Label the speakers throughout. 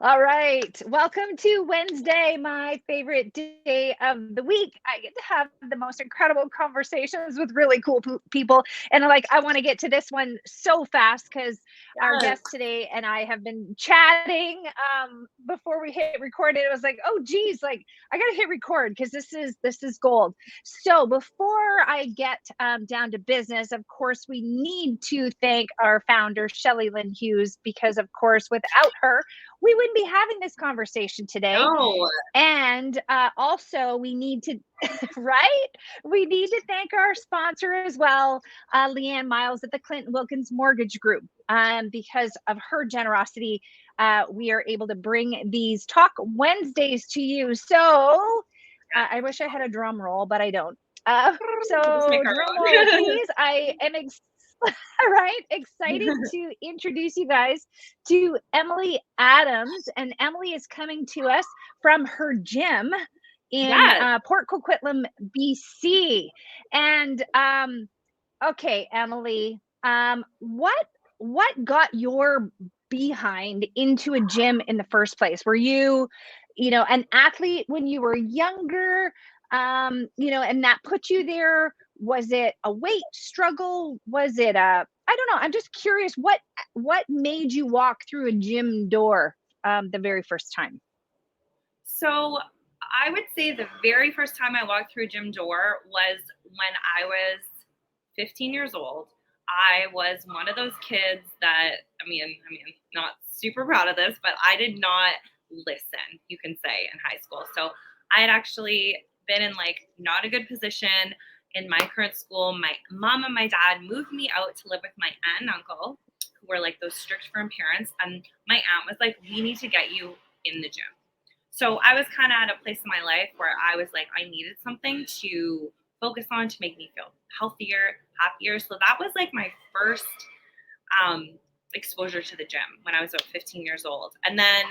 Speaker 1: All right. Welcome to Wednesday, my favorite day of the week. I get to have the most incredible conversations with really cool people. And I want to get to this one so fast because our
Speaker 2: Yes.
Speaker 1: guest today and I have been chatting before we hit record. It was like, oh, geez, I got to hit record because this is gold. So before I get down to business, of course, we need to thank our founder, Shelley Lynn Hughes, because, of course, without her, we wouldn't be having this conversation today.
Speaker 2: No.
Speaker 1: And also, we need to, right? We need to thank our sponsor as well, Leanne Miles at the Clinton Wilkins Mortgage Group. Because of her generosity, we are able to bring these Talk Wednesdays to you. So I wish I had a drum roll, but I don't.
Speaker 2: Just
Speaker 1: So
Speaker 2: make our
Speaker 1: drum roll,
Speaker 2: own.
Speaker 1: please. I am right, excited to introduce you guys to Emily Adams. And Emily is coming to us from her gym in
Speaker 2: Yes.
Speaker 1: Port Coquitlam, BC. And okay, Emily, what got your behind into a gym in the first place? Were you, an athlete when you were younger? And that put you there? Was it a weight struggle? Was it I don't know. I'm just curious what made you walk through a gym door the very first time?
Speaker 2: So I would say the very first time I walked through a gym door was when I was 15 years old. I was one of those kids that not super proud of this, but I did not listen, you can say, in high school. So I had actually been in not a good position in my current school. My mom and my dad moved me out to live with my aunt and uncle, who were like those strict firm parents. And my aunt was like, we need to get you in the gym. So I was kind of at a place in my life where I was like, I needed something to focus on to make me feel healthier, happier. So that was like my first exposure to the gym when I was about 15 years old. And then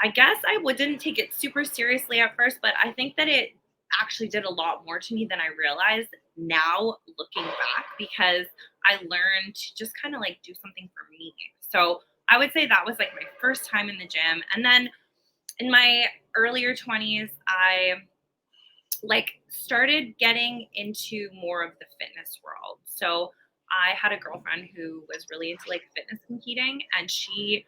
Speaker 2: I guess I didn't take it super seriously at first, but I think that it actually did a lot more to me than I realized now looking back, because I learned to just kind of like do something for me. So I would say that was like my first time in the gym. And then in my earlier 20s, I started getting into more of the fitness world. So I had a girlfriend who was really into like fitness competing, and she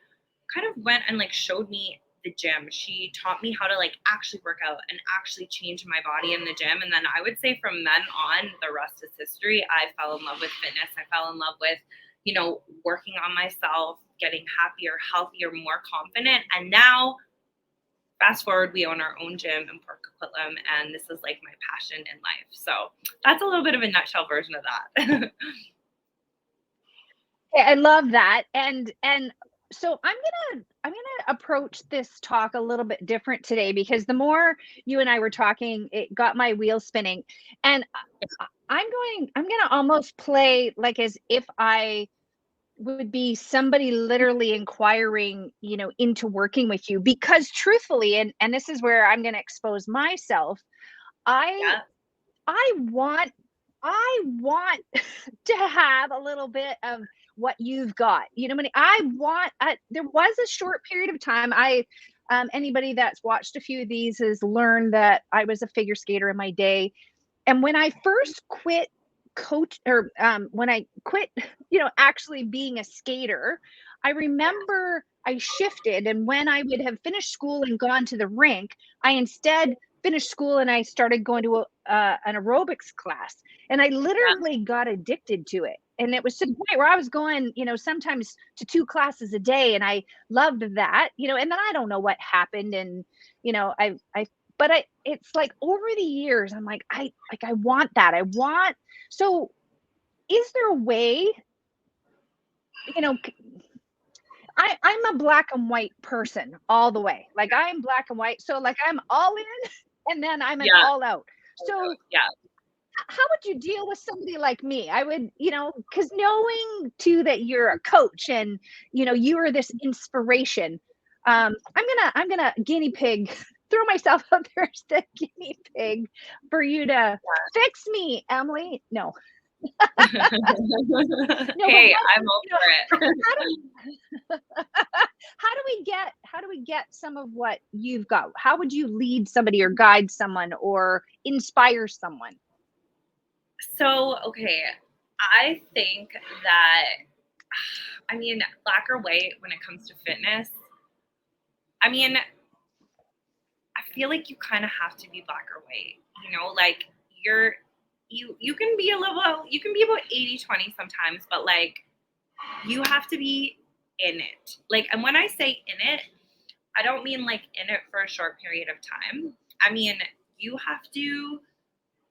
Speaker 2: kind of went and like showed me the gym. She taught me how to like actually work out and actually change my body in the gym. And then I would say from then on, the rest is history. I fell in love with fitness. I fell in love with, working on myself, getting happier, healthier, more confident. And now fast forward, we own our own gym in Port Coquitlam, and this is like my passion in life. So that's a little bit of a nutshell version of that.
Speaker 1: I love that. And so I'm gonna approach this talk a little bit different today because the more you and I were talking, it got my wheels spinning. And I'm gonna almost play like as if I would be somebody literally inquiring, into working with you, because truthfully, and this is where I'm gonna expose myself, I
Speaker 2: Yeah.
Speaker 1: I want I want to have a little bit of what you've got. I want. There was a short period of time. Anybody that's watched a few of these has learned that I was a figure skater in my day, and when I first quit coach, or when I quit, actually being a skater, I remember I shifted, and when I would have finished school and gone to the rink, I instead finished school and I started going to an aerobics class, and I
Speaker 2: Yeah.
Speaker 1: literally got addicted to it. And it was to the point where I was going, sometimes to two classes a day, and I loved that, and then I don't know what happened, and I but it's like over the years, I'm like, I want that. I want, so is there a way, you know, I'm a black and white person all the way. Like I'm black and white. So like I'm all in and then I'm an
Speaker 2: Yeah.
Speaker 1: all out. So
Speaker 2: Yeah.
Speaker 1: how would you deal with somebody like me? I would, because knowing too that you're a coach and you are this inspiration. I'm gonna guinea pig, throw myself out there as the guinea pig for you to fix me, Emily. No. No, but
Speaker 2: Hey,
Speaker 1: what,
Speaker 2: I'm all
Speaker 1: you know,
Speaker 2: for
Speaker 1: how
Speaker 2: it.
Speaker 1: do how do we get some of what you've got? How would you lead somebody or guide someone or inspire someone?
Speaker 2: So, okay, I think that, I mean, black or white when it comes to fitness, I mean, I feel like you kind of have to be black or white, like you're, you can be a little, you can be about 80-20 sometimes, but like you have to be in it. Like, and when I say in it, I don't mean like in it for a short period of time. I mean, you have to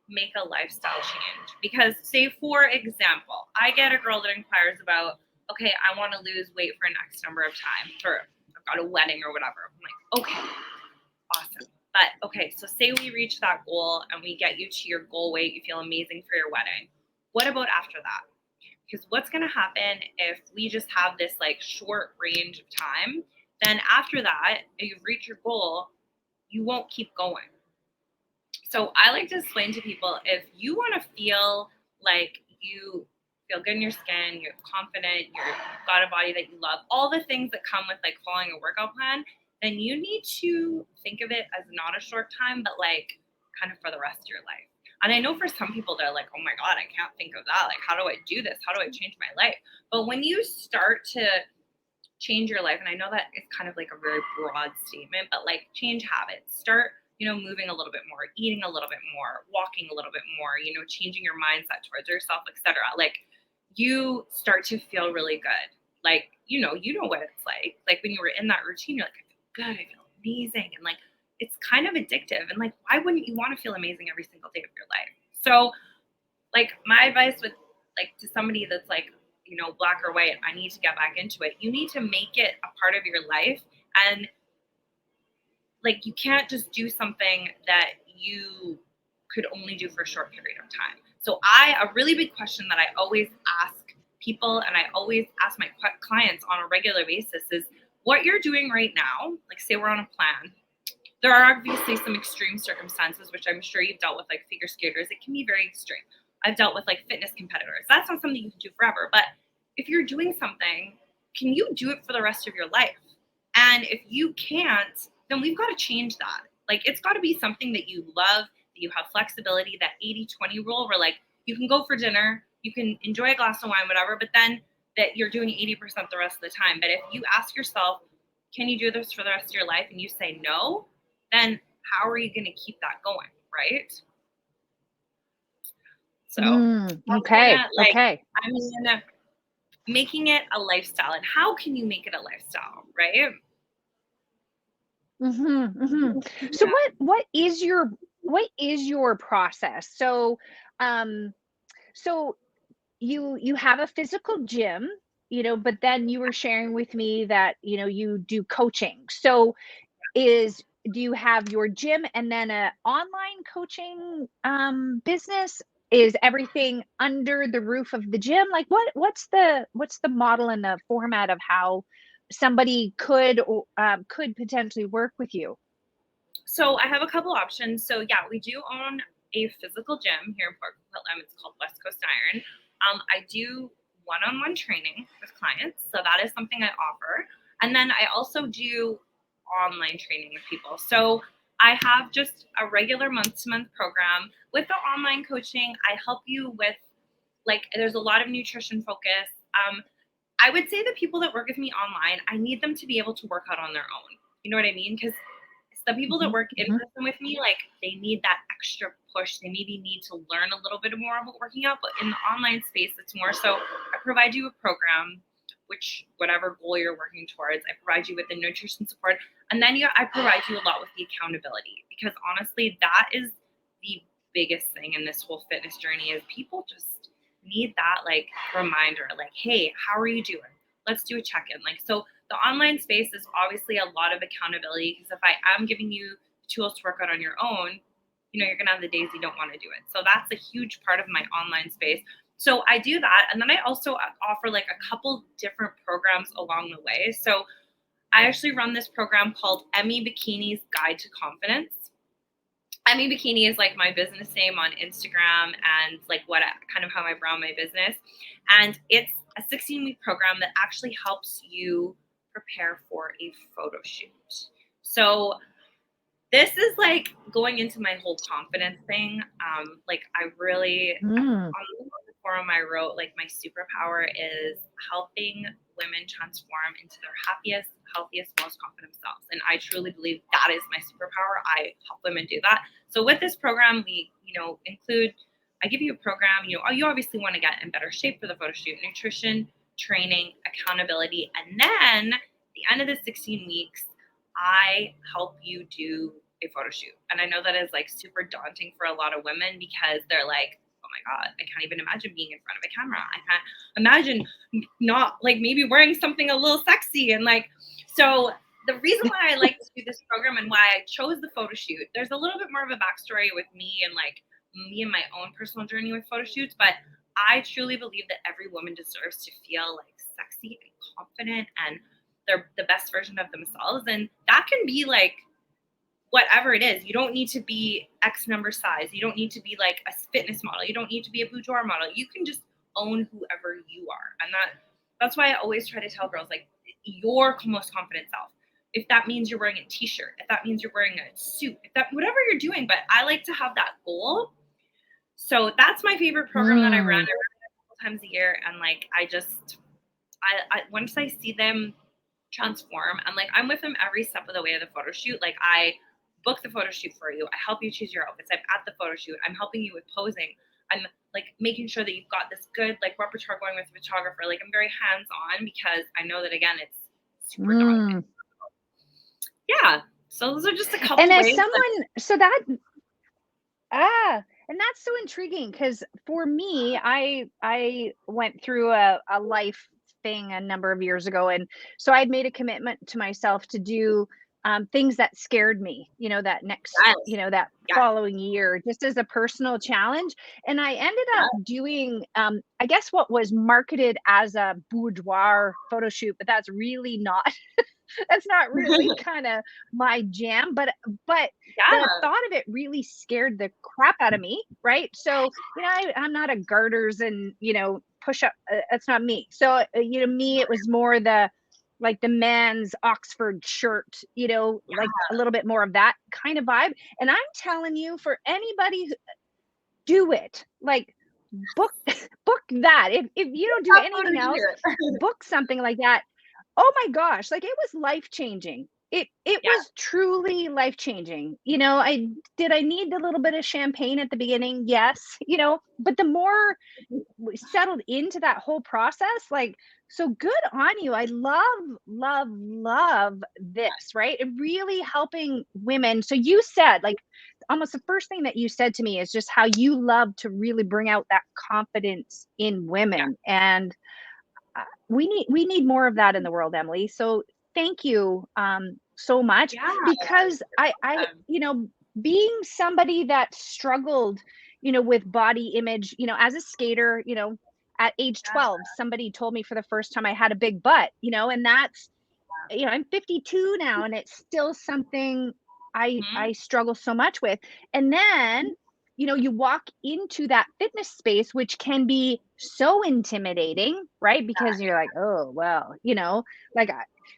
Speaker 2: make a lifestyle change. Because, say, for example, I get a girl that inquires about, okay, I want to lose weight for an X number of time for, I've got a wedding or whatever. I'm like, okay, awesome. But okay, so say we reach that goal and we get you to your goal weight, you feel amazing for your wedding. What about after that? Because what's going to happen if we just have this like short range of time? Then after that, if you've reached your goal, you won't keep going. So I like to explain to people, if you want to feel like you feel good in your skin, you're confident, you've got a body that you love, all the things that come with like following a workout plan, then you need to think of it as not a short time, but like kind of for the rest of your life. And I know for some people, they're like, oh my God, I can't think of that. Like, how do I do this? How do I change my life? But when you start to change your life, and I know that it's kind of like a very broad statement, but like change habits, start moving a little bit more, eating a little bit more, walking a little bit more, changing your mindset towards yourself, etc. Like, you start to feel really good. Like, you know what it's like when you were in that routine, you're like, I feel good, I feel amazing, and like it's kind of addictive, and like why wouldn't you want to feel amazing every single day of your life? So like my advice with like to somebody that's like, black or white, I need to get back into it, you need to make it a part of your life. And like you can't just do something that you could only do for a short period of time. So a really big question that I always ask people, and I always ask my clients on a regular basis, is what you're doing right now. Like, say we're on a plan, there are obviously some extreme circumstances, which I'm sure you've dealt with, like figure skaters. It can be very extreme. I've dealt with like fitness competitors. That's not something you can do forever. But if you're doing something, can you do it for the rest of your life? And if you can't, then we've got to change that. Like, it's got to be something that you love, that you have flexibility, that 80-20 rule where like you can go for dinner, you can enjoy a glass of wine, whatever, but then that you're doing 80% the rest of the time. But if you ask yourself, can you do this for the rest of your life? And you say no, then how are you going to keep that going, right? So that's kind
Speaker 1: Okay.
Speaker 2: of like,
Speaker 1: Okay.
Speaker 2: I mean, making it a lifestyle. And how can you make it a lifestyle, right?
Speaker 1: So
Speaker 2: Yeah.
Speaker 1: what is your process? Um, so you have a physical gym, but then you were sharing with me that you do coaching. So is do you have your gym and then a online coaching business? Is everything under the roof of the gym? Like what's the model and the format of how somebody could potentially work with you?
Speaker 2: So I have a couple options. So yeah, we do own a physical gym here in Port Coquitlam. It's called West Coast Iron. I do one-on-one training with clients, so that is something I offer. And then I also do online training with people. So I have just a regular month-to-month program. With the online coaching, I help you with like there's a lot of nutrition focus. I would say the people that work with me online, I need them to be able to work out on their own. You know what I mean? Because the people that
Speaker 1: Mhm,
Speaker 2: work in
Speaker 1: mhm.
Speaker 2: person with me, like they need that extra push. They maybe need to learn a little bit more about working out. But in the online space, it's more so I provide you a program, which whatever goal you're working towards, I provide you with the nutrition support. And then I provide you a lot with the accountability. Because honestly, that is the biggest thing in this whole fitness journey is people just need that like reminder, like, hey, how are you doing? Let's do a check-in. Like, so the online space is obviously a lot of accountability because if I am giving you tools to work out on your own, you're going to have the days you don't want to do it. So that's a huge part of my online space. So I do that. And then I also offer like a couple different programs along the way. So I actually run this program called Emmy Bikini's Guide to Confidence. I Mean Bikini is like my business name on Instagram and like what kind of how I run my business. And it's a 16-week program that actually helps you prepare for a photo shoot. So this is like going into my whole confidence thing. Like I really
Speaker 1: Mm.
Speaker 2: on the forum I wrote, like my superpower is helping women transform into their happiest, healthiest, most confident selves. And I truly believe that is my superpower. I help women do that. So with this program, we, include, I give you a program, you obviously want to get in better shape for the photo shoot, nutrition, training, accountability. And then at the end of the 16 weeks, I help you do a photo shoot. And I know that is like super daunting for a lot of women because they're like, oh my God, I can't even imagine being in front of a camera. I can't imagine not like maybe wearing something a little sexy. And like, so the reason why I like to do this program and why I chose the photo shoot, there's a little bit more of a backstory with me and like me and my own personal journey with photo shoots. But I truly believe that every woman deserves to feel like sexy and confident and they're the best version of themselves. And that can be like whatever it is. You don't need to be X number size. You don't need to be like a fitness model. You don't need to be a boudoir model. You can just own whoever you are. And that's why I always try to tell girls like your most confident self. If that means you're wearing a t-shirt, if that means you're wearing a suit, if that whatever you're doing, but I like to have that goal. So that's my favorite program that I run. I run it a couple times a year. And like I once I see them transform and like I'm with them every step of the way of the photo shoot. Like I book the photo shoot for you. I help you choose your outfits. I'm at the photo shoot. I'm helping you with posing. I'm like making sure that you've got this good like repertoire going with the photographer. Like I'm very hands-on because I know that again it's super daunting. Yeah. So those are just a couple
Speaker 1: And as
Speaker 2: ways.
Speaker 1: someone, so that and that's so intriguing because for me, I went through a life thing a number of years ago, and so I'd made a commitment to myself to do things that scared me, that next,
Speaker 2: Yes.
Speaker 1: that
Speaker 2: Yes.
Speaker 1: following year, just as a personal challenge. And I ended up doing, I guess, what was marketed as a boudoir photo shoot, but that's really not that's not really kind of my jam, but
Speaker 2: Yeah.
Speaker 1: the thought of it really scared the crap out of me, right? So I'm not a garters and push up, that's not me. So me, it was more the like the man's Oxford shirt, like a little bit more of that kind of vibe. And I'm telling you, for anybody do it, like book book that. If you don't do
Speaker 2: That photo
Speaker 1: anything else,
Speaker 2: shoot.
Speaker 1: book something like that. Oh my gosh, like it was life changing. It
Speaker 2: Yeah.
Speaker 1: was truly life changing. I need a little bit of champagne at the beginning? Yes, but the more we settled into that whole process, like, so good on you. I love this, right? It really helping women. So you said, like, almost the first thing that you said to me is just how you love to really bring out that confidence in
Speaker 2: Yeah.
Speaker 1: women. And we need more of that in the world, Emily. So thank you so much,
Speaker 2: Yeah.
Speaker 1: because I being somebody that struggled with body image, as a skater, at age 12 somebody told me for the first time I had a big butt, and that's, I'm 52 now, and it's still something I struggle so much with. And then, you walk into that fitness space, which can be so intimidating, right? Because you're like, oh, well, like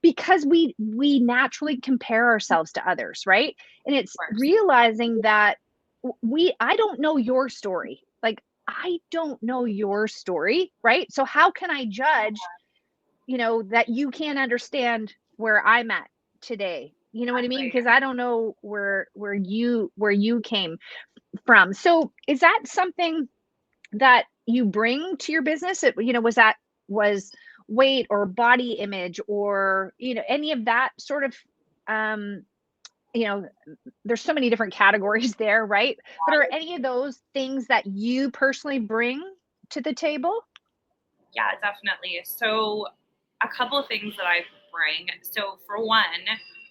Speaker 1: because we naturally compare ourselves to others, right? And it's
Speaker 2: Of course.
Speaker 1: realizing that I don't know your story. Like, I don't know your story, right? So how can I judge, that you can't understand where I'm at today? You know what I mean?
Speaker 2: Exactly.
Speaker 1: Because I don't know where you came from. So is that something that you bring to your business? Was weight or body image or any of that sort of, um there's so many different categories there, right? But are any of those things that you personally bring to the table?
Speaker 2: Yeah, definitely. So, a couple of things that I bring. So, for one,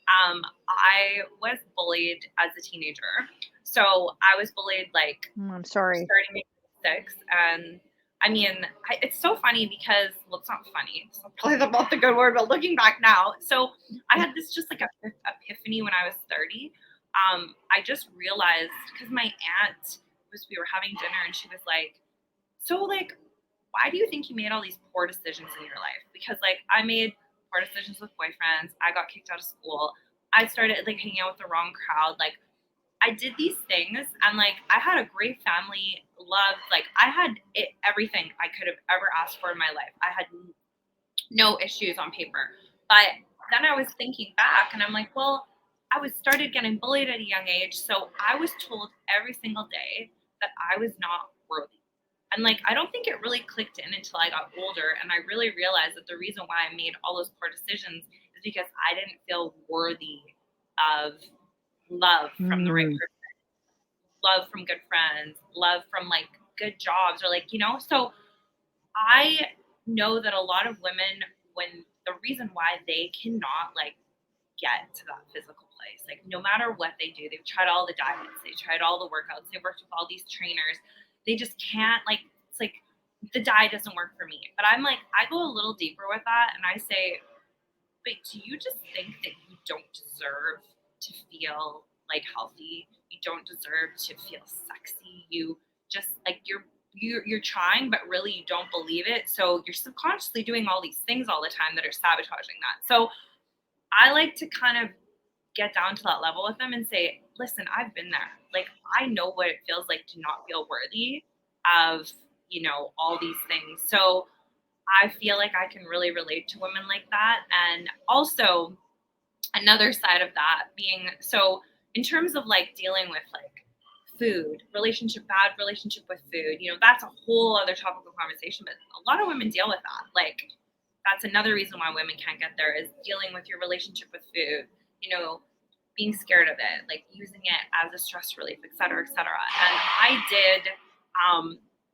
Speaker 2: I was bullied as a teenager. So, I was bullied like
Speaker 1: I'm sorry.
Speaker 2: starting at 6. And I mean, it's so funny because, well, it's not funny. It's probably not the good word, but looking back now. So, I had this just like a epiphany when I was 30. I just realized because my aunt we were having dinner and she was like, so like, why do you think you made all these poor decisions in your life? Because like I made poor decisions with boyfriends. I got kicked out of school. I started like hanging out with the wrong crowd. Like I did these things and like I had a great family, love, like I had everything I could have ever asked for in my life. I had no issues on paper. But then I was thinking back and I'm like, well, I was started getting bullied at a young age. So I was told every single day that I was not worthy. And like, I don't think it really clicked in until I got older. And I really realized that the reason why I made all those poor decisions is because I didn't feel worthy of love from the right person, love from good friends, love from like good jobs or like, so I know that a lot of women, when the reason why they cannot like get to that physical place, like no matter what they do, they've tried all the diets, they tried all the workouts, they've worked with all these trainers, they just can't like, it's like the diet doesn't work for me. But I'm like, I go a little deeper with that and I say, but do you just think that you don't deserve to feel like healthy? You don't deserve to feel sexy. You just like you're trying, but really you don't believe it. So you're subconsciously doing all these things all the time that are sabotaging that. So I like to kind of get down to that level with them and say, listen, I've been there. Like I know what it feels like to not feel worthy of, all these things. So I feel like I can really relate to women like that. And also another side of that being so in terms of like dealing with like food, bad relationship with food, that's a whole other topic of conversation, but a lot of women deal with that. Like that's another reason why women can't get there is dealing with your relationship with food, being scared of it, like using it as a stress relief, et cetera, et cetera. And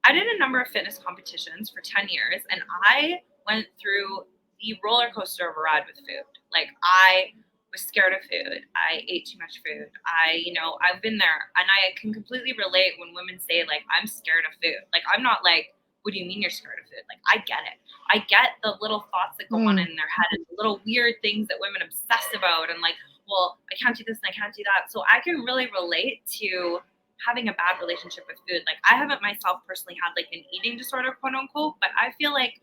Speaker 2: I did a number of fitness competitions for 10 years and I went through the roller coaster of a ride with food. Like I was scared of food. I ate too much food. I've been there and I can completely relate when women say like, I'm scared of food. Like, I'm not like, what do you mean you're scared of food? Like, I get it. I get the little thoughts that go on in their head and the little weird things that women obsess about and like, well, I can't do this and I can't do that. So I can really relate to having a bad relationship with food. Like I haven't myself personally had like an eating disorder, quote unquote, but I feel like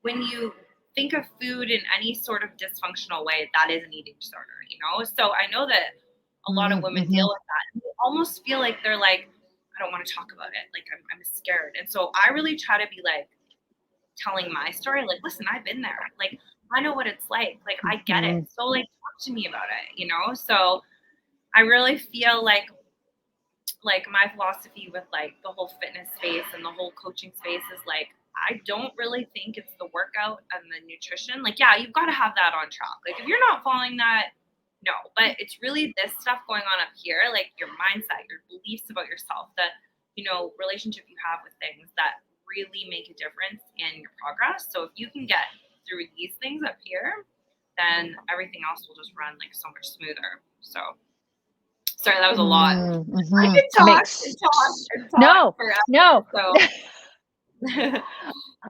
Speaker 2: when you think of food in any sort of dysfunctional way, that is an eating disorder. So I know that a lot of women deal with that. And they almost feel like they're like, I don't want to talk about it. Like I'm scared. And so I really try to be like telling my story, like, listen, I've been there. Like, I know what it's like. Like, I get it. So like talk to me about it, So I really feel like my philosophy with like the whole fitness space and the whole coaching space is like, I don't really think it's the workout and the nutrition. Like, yeah, you've got to have that on track. Like, if you're not following that, no. But it's really this stuff going on up here, like your mindset, your beliefs about yourself, the, relationship you have with things that really make a difference in your progress. So if you can get through these things up here, then everything else will just run like so much smoother. So sorry, that was a lot. I could talk and talk forever.
Speaker 1: No.
Speaker 2: So.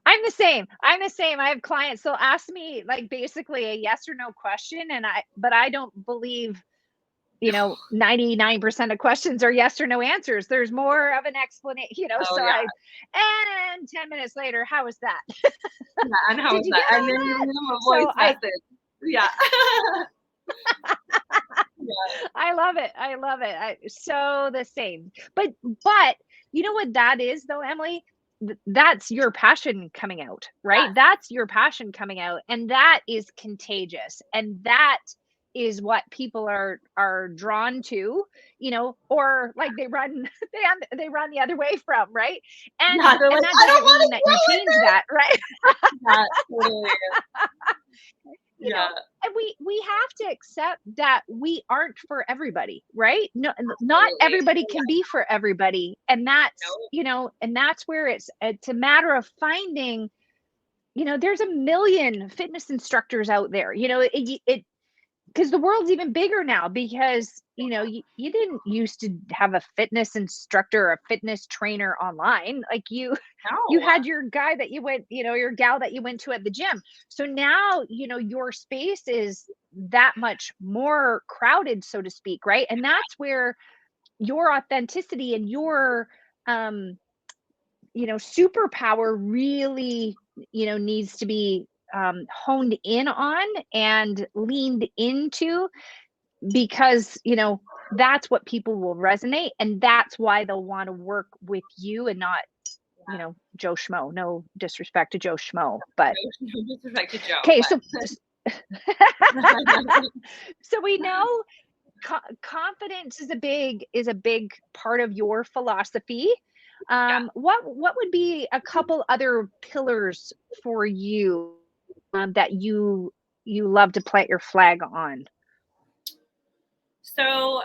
Speaker 1: I'm the same. I have clients. So ask me like basically a yes or no question. But I don't believe, 99% of questions are yes or no answers. There's more of an explanation,
Speaker 2: Oh, yeah.
Speaker 1: And 10 minutes later, how was that?
Speaker 2: Yeah, and how was that? And then you leave a voice message. Yeah.
Speaker 1: Yeah. I love it. So the same. But you know what that is though, Emily? That's your passion coming out, right?
Speaker 2: Yeah.
Speaker 1: That's your passion coming out. And that is contagious. And that is what people are drawn to, or like they run the other way from, right? And,
Speaker 2: yeah, they're like,
Speaker 1: that doesn't mean that you change that, right?
Speaker 2: Yeah, totally.
Speaker 1: Yeah. And we have to accept that we aren't for everybody, right? No, not everybody can be for everybody. And that's, and that's where it's a matter of finding, there's a million fitness instructors out there. because the world's even bigger now, because you didn't used to have a fitness instructor or a fitness trainer online. Like you
Speaker 2: No.
Speaker 1: had your guy that you went, your gal that you went to at the gym. So now, your space is that much more crowded, so to speak, right? And that's where your authenticity and your um superpower really, needs to be honed in on and leaned into, because that's what people will resonate, and that's why they'll want to work with you and not Joe Schmo. No disrespect to Joe Schmo, but
Speaker 2: No disrespect to Joe,
Speaker 1: okay. So
Speaker 2: but
Speaker 1: so we know confidence is a big part of your philosophy.
Speaker 2: yeah.
Speaker 1: What would be a couple other pillars for you, that you love to plant your flag on?
Speaker 2: So,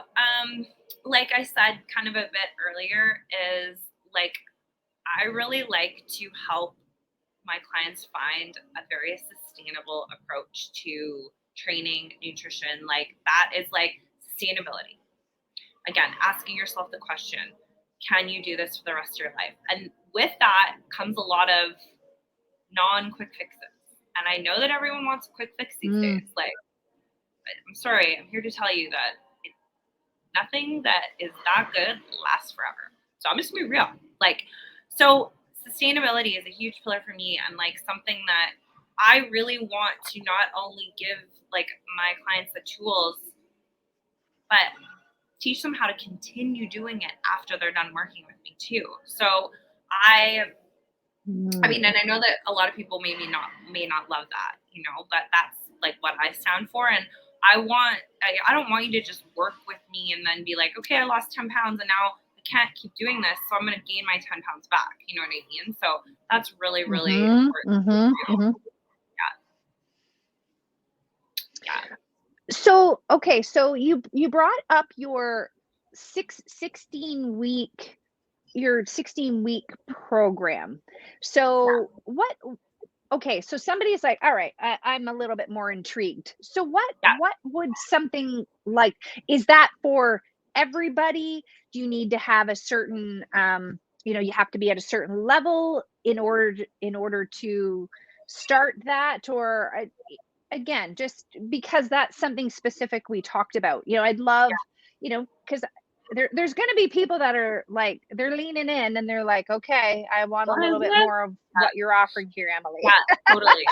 Speaker 2: like I said kind of a bit earlier, is like I really like to help my clients find a very sustainable approach to training, nutrition. Like that is like sustainability. Again, asking yourself the question, can you do this for the rest of your life? And with that comes a lot of non quick fixes. And I know that everyone wants a quick fix these
Speaker 1: Mm,
Speaker 2: days. Like, I'm sorry, I'm here to tell you that nothing that is that good lasts forever. So I'm just gonna be real. Like, so sustainability is a huge pillar for me, and like something that I really want to not only give like my clients the tools, but teach them how to continue doing it after they're done working with me too. So I I
Speaker 1: mm.
Speaker 2: mean, and I know that a lot of people may not love that, but that's like what I stand for. And I don't want you to just work with me and then be like, okay, I lost 10 pounds and now I can't keep doing this, so I'm going to gain my 10 pounds back. You know what I mean? So that's really, really
Speaker 1: Mhm,
Speaker 2: important to
Speaker 1: mhm,
Speaker 2: do.
Speaker 1: mhm.
Speaker 2: Yeah.
Speaker 1: So, okay, so you brought up your 16 week your 16-week program.
Speaker 2: Yeah.
Speaker 1: So, okay, so somebody's like, "All right, I'm a little bit more intrigued." So
Speaker 2: Yeah.
Speaker 1: what would something like, is that for everybody? Do you need to have a certain, you have to be at a certain level in order to start that, or again, just because that's something specific we talked about. I'd love, because there's going to be people that are like, they're leaning in and they're like, okay, I want a
Speaker 2: What is
Speaker 1: little bit
Speaker 2: it?
Speaker 1: more of what you're offering here, Emily.
Speaker 2: Yeah, totally.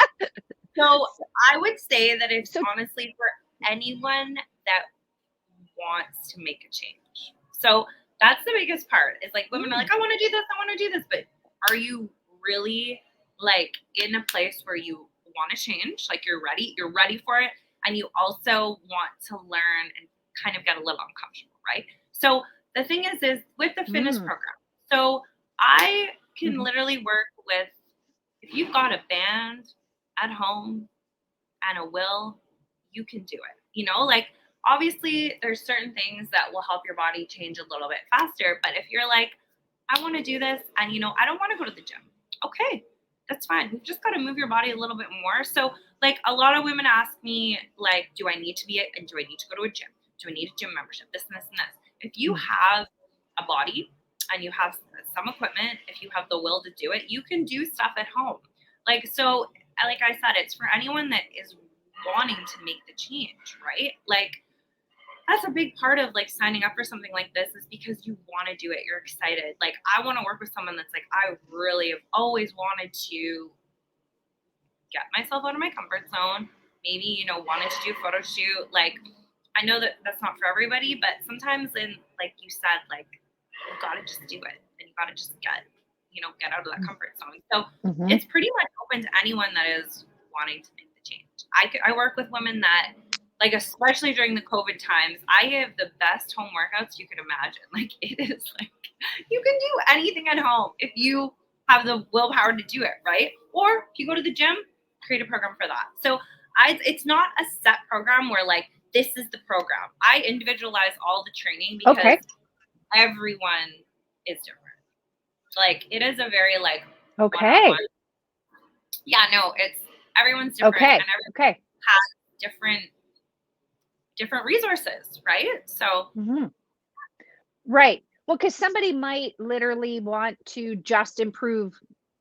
Speaker 2: So I would say that it's
Speaker 1: So,
Speaker 2: honestly for anyone that wants to make a change. So that's the biggest part. Is like women are
Speaker 1: mm,
Speaker 2: like, I want to do this, I want to do this, but are you really like in a place where you want to change? Like you're ready for it, and you also want to learn and kind of get a little uncomfortable, right? So the thing is with the fitness
Speaker 1: mm,
Speaker 2: program. So I can
Speaker 1: mhm,
Speaker 2: literally work with if you've got a band at home and a will, you can do it. Like obviously there's certain things that will help your body change a little bit faster. But if you're like, I want to do this and I don't want to go to the gym. Okay, that's fine. You've just got to move your body a little bit more. So like a lot of women ask me, like, do I need to do I need to go to a gym? Do I need a gym membership? This and this and this. If you
Speaker 1: mm.
Speaker 2: have a body and you have some equipment, if you have the will to do it, you can do stuff at home. Like so like I said, it's for anyone that is wanting to make the change, right? Like that's a big part of like signing up for something like this is because you want to do it. You're excited. Like I want to work with someone that's like, I really have always wanted to get myself out of my comfort zone. Maybe, wanted to do a photo shoot. Like I know that that's not for everybody, but sometimes in like you said, like you gotta just do it and you gotta just get out of that
Speaker 1: Mm,
Speaker 2: comfort zone. So
Speaker 1: mhm.
Speaker 2: it's pretty much open to anyone that is wanting to make the change. I work with women that like, especially during the COVID times, I have the best home workouts you could imagine. Like it is like you can do anything at home if you have the willpower to do it, right? Or if you go to the gym, create a program for that. So it's not a set program where like this is the program. I individualize all the training because
Speaker 1: Okay.
Speaker 2: everyone is different. Like it is a very like one-on-one.
Speaker 1: Okay.
Speaker 2: Yeah, no, it's everyone's different
Speaker 1: Okay.
Speaker 2: and everyone
Speaker 1: Okay.
Speaker 2: has different different resources, right? So
Speaker 1: Mhm. Right. Well, because somebody might literally want to just improve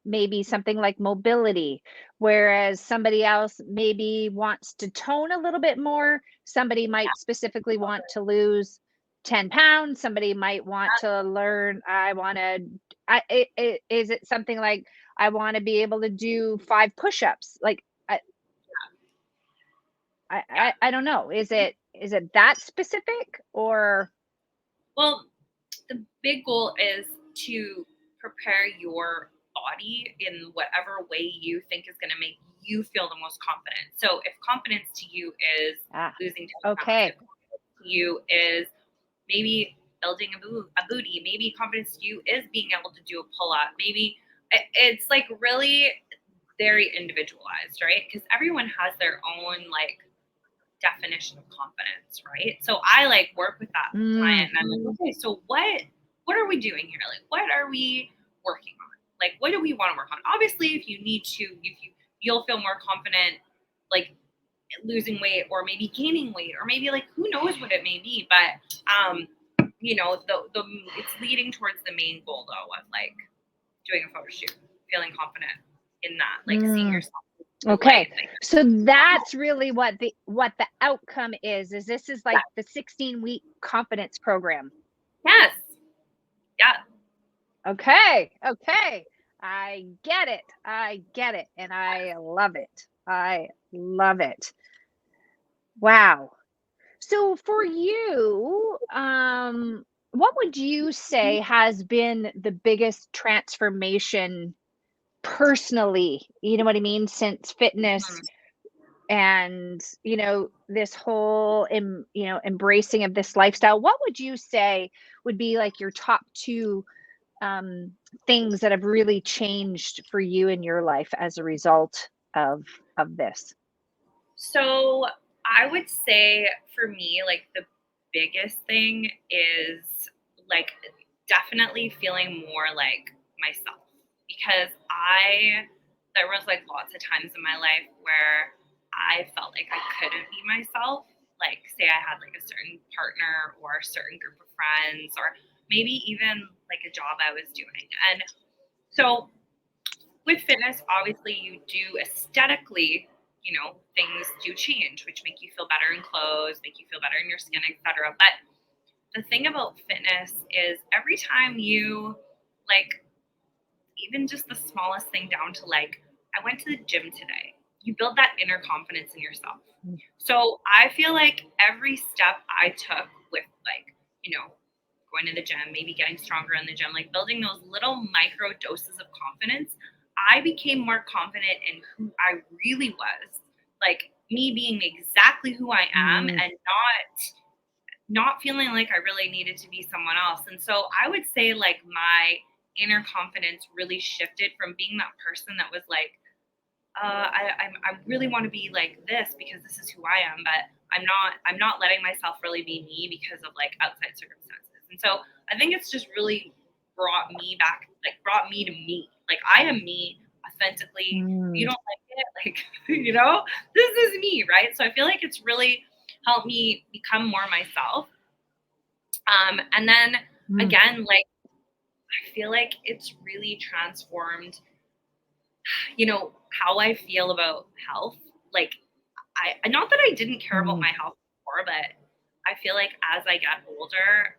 Speaker 1: maybe something like mobility, whereas somebody else maybe wants to tone a little bit more. Somebody
Speaker 2: yeah,
Speaker 1: might specifically want to lose 10 pounds. Somebody might want to learn, I want to, is it something like, I want to be able to do 5 push-ups? Like,
Speaker 2: yeah.
Speaker 1: I don't know. Is it that specific or?
Speaker 2: Well, the big goal is to prepare your body in whatever way you think is going to make you feel the most confident. So if confidence to you is
Speaker 1: Ah,
Speaker 2: losing 10 pounds, if
Speaker 1: okay.
Speaker 2: confidence to you is maybe building a booty, maybe confidence to you is being able to do a pull up, maybe it's like really very individualized, right? Because everyone has their own like definition of confidence, right? So I like work with that
Speaker 1: Mm,
Speaker 2: client and I'm like, okay, so what are we doing here? Like what are we working on? Like what do we want to work on? Obviously, if you need to, if you'll feel more confident like losing weight or maybe gaining weight or maybe like who knows what it may be, but the it's leading towards the main goal though of like doing a photo shoot, feeling confident in that, like seeing
Speaker 1: mm.
Speaker 2: yourself in a new
Speaker 1: Okay.
Speaker 2: light. Like,
Speaker 1: So that's really what the outcome is this is
Speaker 2: yeah,
Speaker 1: like the 16-week confidence program.
Speaker 2: yes, yeah.
Speaker 1: Okay. Okay. I get it. I get it. And I love it. I love it. Wow. So for you, what would you say has been the biggest transformation personally? You know what I mean? Since fitness
Speaker 2: Mhm.
Speaker 1: and this whole embracing of this lifestyle, what would you say would be like your top two um, things that have really changed for you in your life as a result of this?
Speaker 2: So I would say for me, like the biggest thing is like definitely feeling more like myself because there was like lots of times in my life where I felt like I couldn't be myself. Like, say I had like a certain partner or a certain group of friends, or maybe even like a job I was doing. And so with fitness, obviously you do aesthetically, things do change, which make you feel better in clothes, make you feel better in your skin, etc. But the thing about fitness is every time you like even just the smallest thing down to like, I went to the gym today. You build that inner confidence in yourself. So I feel like every step I took with like, going to the gym, maybe getting stronger in the gym, like building those little micro doses of confidence, I became more confident in who I really was. Like me being exactly who I am
Speaker 1: Mm,
Speaker 2: and not feeling like I really needed to be someone else. And so I would say like my inner confidence really shifted from being that person that was like, I really want to be like this because this is who I am, but I'm not letting myself really be me because of like outside circumstances. And so I think it's just really brought me back, like brought me to me. Like I am me authentically. If you
Speaker 1: mm,
Speaker 2: don't like it, like this is me, right? So I feel like it's really helped me become more myself. And then
Speaker 1: mm,
Speaker 2: again, like I feel like it's really transformed, how I feel about health. Like I not that I didn't care about
Speaker 1: mm,
Speaker 2: my health before, but I feel like as I get older,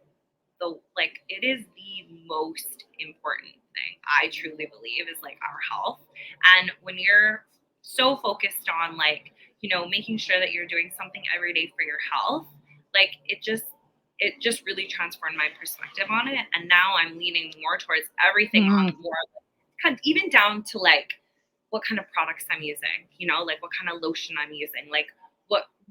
Speaker 2: it is the most important thing I truly believe is like our health. And when you're so focused on like, making sure that you're doing something every day for your health, like it just really transformed my perspective on it. And now I'm leaning more towards everything
Speaker 1: mm,
Speaker 2: on more kind of even down to like what kind of products I'm using, like what kind of lotion I'm using, like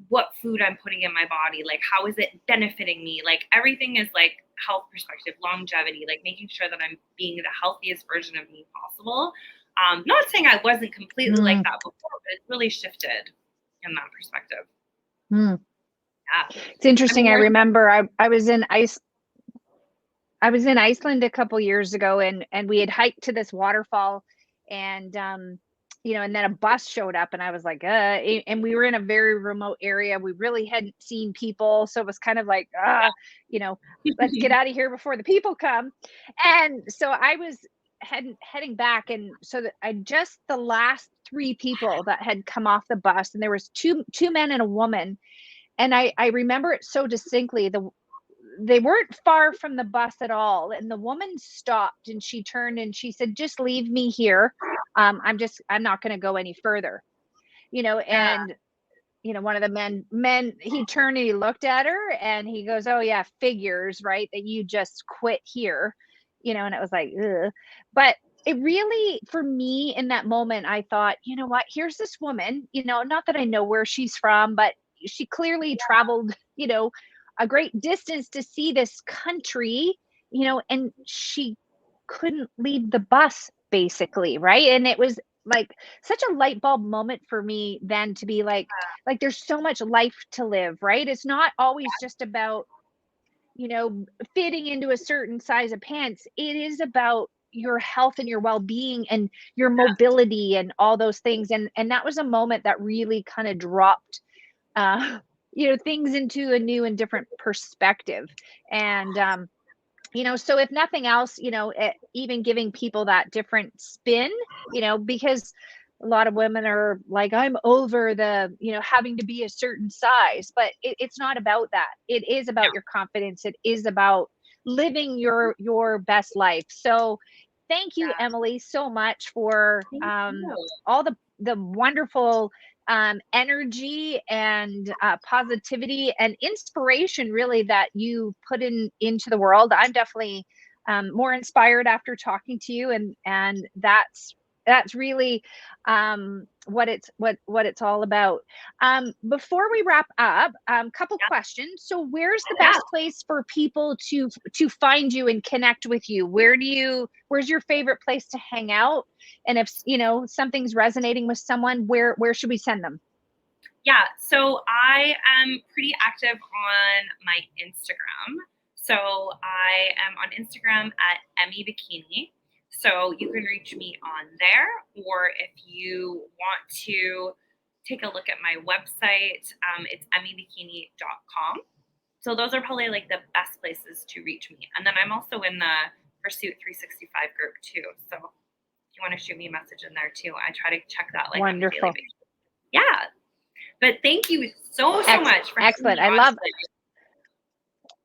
Speaker 2: what food I'm putting in my body, like how is it benefiting me? Like everything is like health perspective, longevity, like making sure that I'm being the healthiest version of me possible. Not saying I wasn't completely like
Speaker 1: mm,
Speaker 2: that before, but it really shifted in that perspective.
Speaker 1: mm.
Speaker 2: Yeah.
Speaker 1: It's
Speaker 2: I mean,
Speaker 1: interesting. I
Speaker 2: there's
Speaker 1: remember I was in Iceland a couple years ago, and we had hiked to this waterfall, and and then a bus showed up and I was like, and we were in a very remote area. We really hadn't seen people. So it was kind of like, you know, let's get out of here before the people come. And so I was heading back. And so that I just the last three people that had come off the bus, and there was two men and a woman. And I remember it so distinctly. They weren't far from the bus at all, and the woman stopped and she turned and she said, "Just leave me here. I'm not going to go any further."
Speaker 2: Yeah.
Speaker 1: And one of the men, he turned and he looked at her and he goes, "Oh yeah, figures, right, that you just quit here." And it was like, ugh. But it really, for me in that moment, I thought, you know what, here's this woman, not that I know where she's from, but she clearly traveled, a great distance to see this country, and she couldn't leave the bus basically, right? And it was like such a light bulb moment for me then to be like there's so much life to live, right? It's not always just about, fitting into a certain size of pants. It is about your health and your well-being and your mobility and all those things. And that was a moment that really kind of dropped things into a new and different perspective. And so if nothing else, even giving people that different spin, because a lot of women are like, I'm over the, having to be a certain size, but it's not about that. It is about your confidence. It is about living your best life. So thank you,
Speaker 2: Yeah.
Speaker 1: Emily, so much for
Speaker 2: Thank you.
Speaker 1: all the wonderful energy and positivity and inspiration, really, that you put into the world. I'm definitely more inspired after talking to you, and that's really what it's all about. Before we wrap up, couple questions. So where's the
Speaker 2: Yeah.
Speaker 1: best place for people to find you and connect with you? Where's your favorite place to hang out? And if something's resonating with someone, where should we send them?
Speaker 2: Yeah, so I am pretty active on my Instagram. So I am on Instagram at Emmy Bikini. So you can reach me on there, or if you want to take a look at my website, it's emmybikini.com. So those are probably like the best places to reach me. And then I'm also in the Pursuit 365 group too. So if you want to shoot me a message in there too, I try to check that like on a daily
Speaker 1: Wonderful.
Speaker 2: basis. Yeah. But thank you so much for having
Speaker 1: Excellent.
Speaker 2: me
Speaker 1: I
Speaker 2: on
Speaker 1: love.
Speaker 2: today.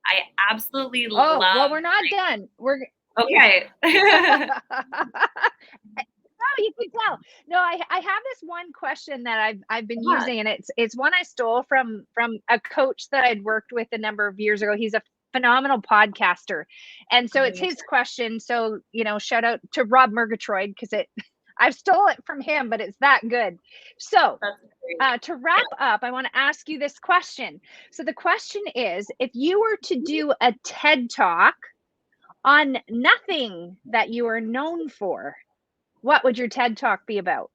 Speaker 2: I absolutely
Speaker 1: Oh, well,
Speaker 2: love.
Speaker 1: we're not done. We're
Speaker 2: Okay.
Speaker 1: Oh, you can tell. No, I have this one question that I've been
Speaker 2: Yeah.
Speaker 1: using, and it's one I stole from a coach that I'd worked with a number of years ago. He's a phenomenal podcaster, and so it's his question. So shout out to Rob Murgatroyd, because I've stole it from him, but it's that good. So
Speaker 2: That's great.
Speaker 1: to wrap up, I want to ask you this question. So the question is, if you were to do a TED Talk on nothing that you are known for, what would your TED Talk be about?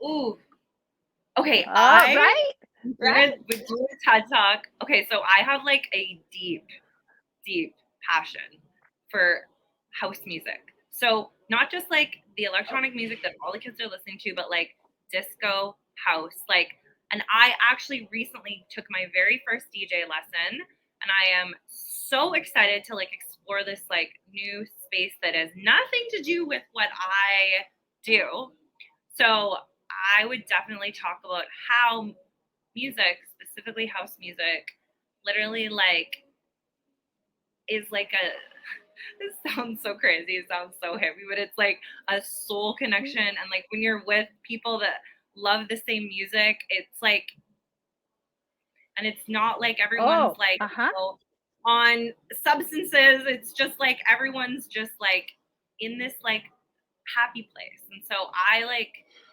Speaker 2: Ooh. Okay,
Speaker 1: Oh,
Speaker 2: I
Speaker 1: right? Right?
Speaker 2: would do a TED Talk. Okay, so I have like a deep passion for house music. So not just like the electronic music that all the kids are listening to, but like disco, house, like. And I actually recently took my very first DJ lesson, and I am so excited to like explore this like new space that has nothing to do with what I do. So I would definitely talk about how music, specifically house music, literally like is like a this sounds so crazy, it sounds so heavy, but it's like a soul connection. And like when you're with people that love the same music, it's like, and it's not like everyone's
Speaker 1: Oh,
Speaker 2: like,
Speaker 1: uh-huh.
Speaker 2: on substances. It's just like everyone's just like in this like happy place. And so I like,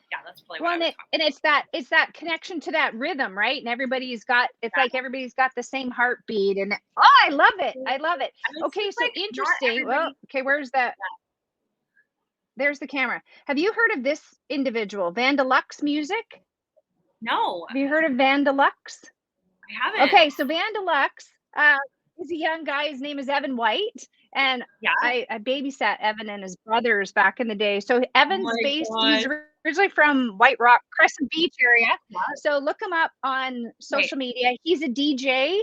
Speaker 2: yeah, that's probably what
Speaker 1: Well,
Speaker 2: I
Speaker 1: and
Speaker 2: would
Speaker 1: it
Speaker 2: talk
Speaker 1: and it's that connection to that rhythm, right? And it's like everybody's got the same heartbeat. And oh, I love it.
Speaker 2: about.
Speaker 1: I love it.
Speaker 2: And it's
Speaker 1: Okay,
Speaker 2: just
Speaker 1: so
Speaker 2: like not
Speaker 1: interesting. Well,
Speaker 2: everybody.
Speaker 1: okay, there's the camera. Have you heard of this individual, Van Deluxe Music?
Speaker 2: No,
Speaker 1: Have you heard of Van Deluxe?
Speaker 2: I haven't.
Speaker 1: Okay, so Van Deluxe is a young guy. His name is Evan White, And
Speaker 2: Yeah.
Speaker 1: I babysat Evan and his brothers back in the day. So
Speaker 2: Oh
Speaker 1: Evan's
Speaker 2: my
Speaker 1: he's
Speaker 2: god.
Speaker 1: originally from White Rock, Crescent Beach area.
Speaker 2: Yeah.
Speaker 1: So look him up on
Speaker 2: Wait,
Speaker 1: social media. He's a DJ,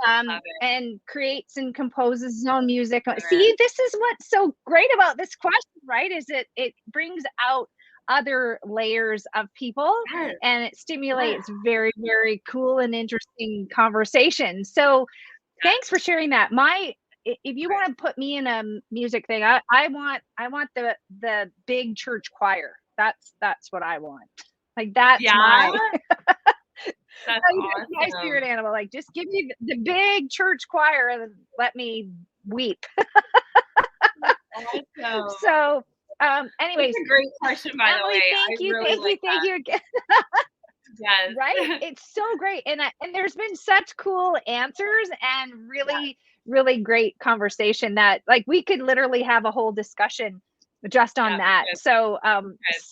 Speaker 2: love it.
Speaker 1: and creates and composes his own music.
Speaker 2: Love it.
Speaker 1: See, this is what's so great about this question, right? Is it brings out other layers of people,
Speaker 2: Yes.
Speaker 1: and it
Speaker 2: Yes.
Speaker 1: stimulates very, very cool and interesting conversation. So thanks for sharing that. If you want to put me in a music thing, I want the big church choir. That's what I want. Like that's
Speaker 2: Yeah.
Speaker 1: my
Speaker 2: That's
Speaker 1: that's my spirit
Speaker 2: awesome.
Speaker 1: animal. Like just give me the big church choir and let me weep.
Speaker 2: Awesome.
Speaker 1: So
Speaker 2: That's
Speaker 1: anyways,
Speaker 2: a great question, by the way.
Speaker 1: Emily,
Speaker 2: I
Speaker 1: thank you,
Speaker 2: really
Speaker 1: thank you,
Speaker 2: like
Speaker 1: thank
Speaker 2: that.
Speaker 1: you again. Right?
Speaker 2: Yes.
Speaker 1: It's so great. And there's been such cool answers and
Speaker 2: Yeah.
Speaker 1: really, really great conversation that like we could literally have a whole discussion just on
Speaker 2: Yeah, we
Speaker 1: that.
Speaker 2: could.
Speaker 1: So
Speaker 2: We could.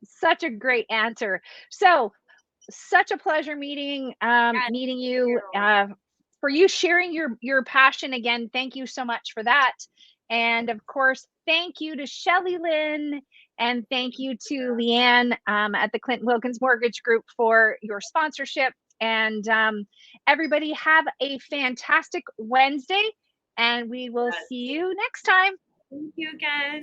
Speaker 1: such a great answer. So such a pleasure
Speaker 2: Yes,
Speaker 1: meeting
Speaker 2: thank
Speaker 1: you,
Speaker 2: you.
Speaker 1: for you sharing your passion again. Thank you so much for that. And of course, thank you to Shelly Lynn, and thank you to Leanne, at the Clinton Wilkins Mortgage Group for your sponsorship. And everybody have a fantastic Wednesday, and we will
Speaker 2: Yes.
Speaker 1: see you next time.
Speaker 2: Thank you again.